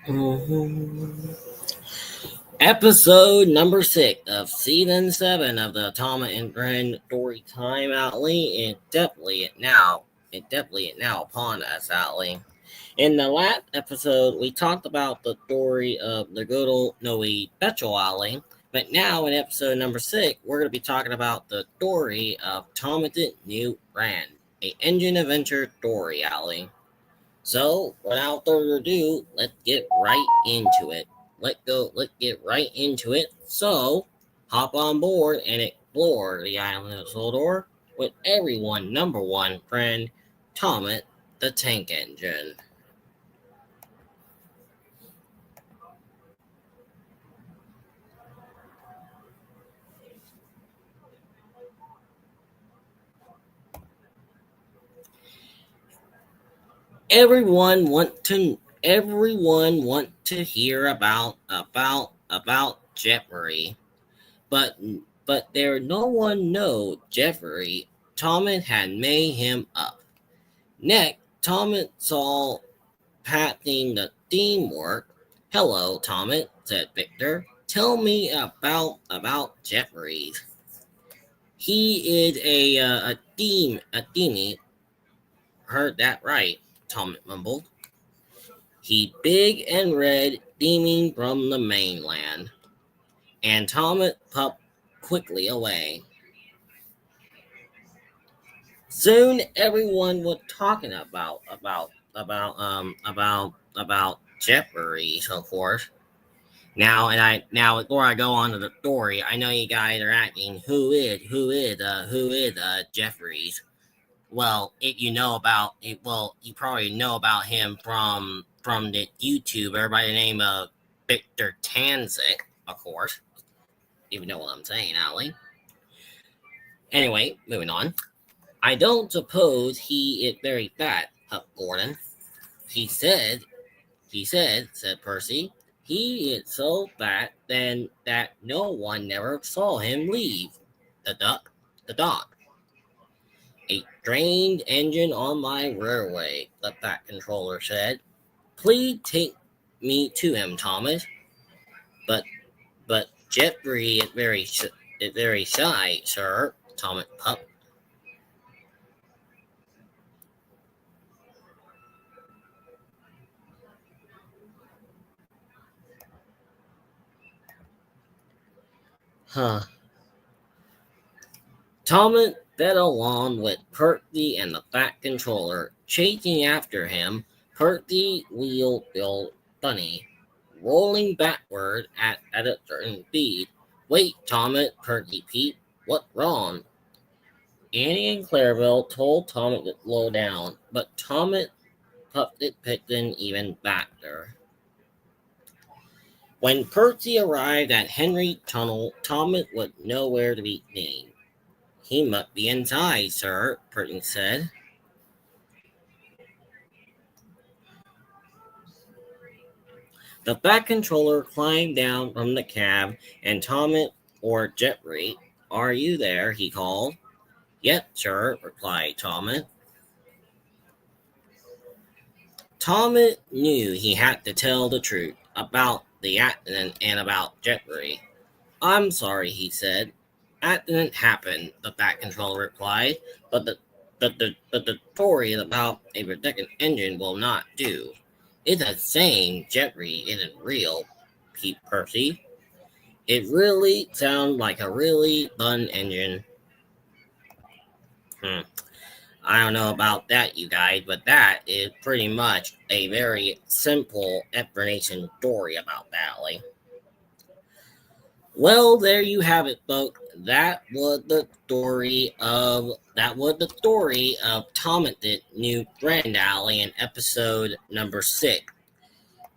Mhm. Episode number 6 of season 7 of the Tom and Brand Storytime Alley. It definitely is now upon us, Alley. In the last episode, we talked about the story of the good old Noe Betchel Alley. But now in episode number 6, we're going to be talking about the story of Thomas' new brand, a engine adventure story, Alley. So, without further ado, let's get right into it. Let's get right into it. So, hop on board and explore the island of Sodor with everyone number one friend, Thomas the Tank Engine. Everyone want to hear about Jeffrey. But but there no one know Jeffrey. Thomas had made him up. Next, Thomas saw passing the teamwork. Hello, Thomas, said Victor. Tell me about Jeffries. He is a teamy. Heard that right, Thomas mumbled. He big and red, steaming from the mainland. And Thomas puffed quickly away. Soon everyone was talking about Jeffries, of course. Now before I go on to the story, I know you guys are asking who is Jeffries. Well, if you know about it, well, you probably know about him from the YouTube. Everybody name of Victor Tanzik, of course. If you know what I'm saying, Ali. Anyway, moving on. I don't suppose he is very fat, Huck Gordon. He said, said Percy. He is so fat then that no one never saw him leave. The dock. A strange engine on my railway, the fat controller said. Please take me to him, Thomas. But Jeffrey is very shy, sir, Thomas puffed. Huh. Thomas fed along with Percy and the fat controller, chasing after him. Percy wheeled Bill funny, rolling backward at a certain speed. Wait, Thomas, Percy peeped. What's wrong? Annie and Clarabelle told Thomas to slow down, but Thomas puffed it picking even faster. When Percy arrived at Henry Tunnel, Thomas was nowhere to be seen. He must be inside, sir, Percy said. The Fat Controller climbed down from the cab, and Thomas or Jeffrey, are you there? He called. Yes, sir, replied Thomas. Thomas knew he had to tell the truth about the accident and about Jeffrey. I'm sorry, he said. Accident happened, the Fat Controller replied, but the story about a protected engine will not do. It's a saying Jeffrey isn't real, Pete Percy. It really sounds like a really fun engine. Hmm. I don't know about that, you guys, but that is pretty much a very simple explanation story about Valley. Well, there you have it, folks. That was the story of Thomas the New Grand Alley in episode number 6.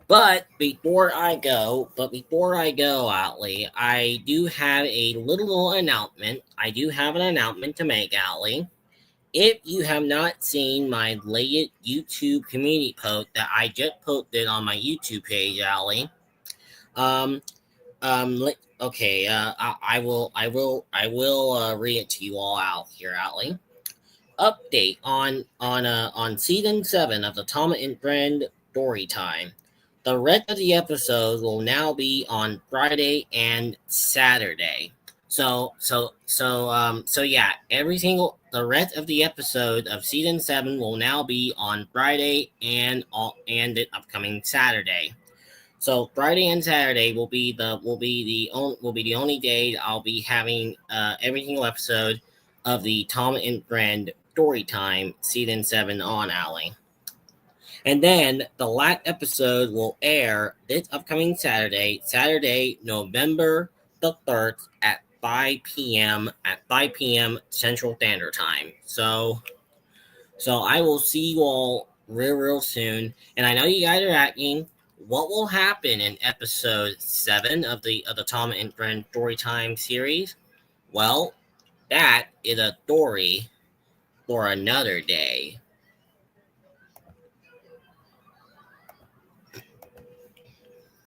But before I go, Allie, I do have a little announcement. I do have an announcement to make, Allie. If you have not seen my latest YouTube community post that I just posted on my YouTube page, Allie, um, okay, I will read it to you all out here, Allie. Update on season 7 of the Tom and Friend Story Time. the rest of the episodes will now be on Friday and Saturday. So yeah, every single the rest of the episode of season 7 will now be on Friday and the upcoming Saturday. So Friday and Saturday will be the only day I'll be having every single episode of the Tom and Friend Storytime season 7 on, Allie. And then the last episode will air this upcoming Saturday, November the 3rd at 5 p.m. Central Standard Time. So I will see you all real soon. And I know you guys are asking what will happen in episode 7 of the Tom and Friend Storytime series. Well, that is a story for another day.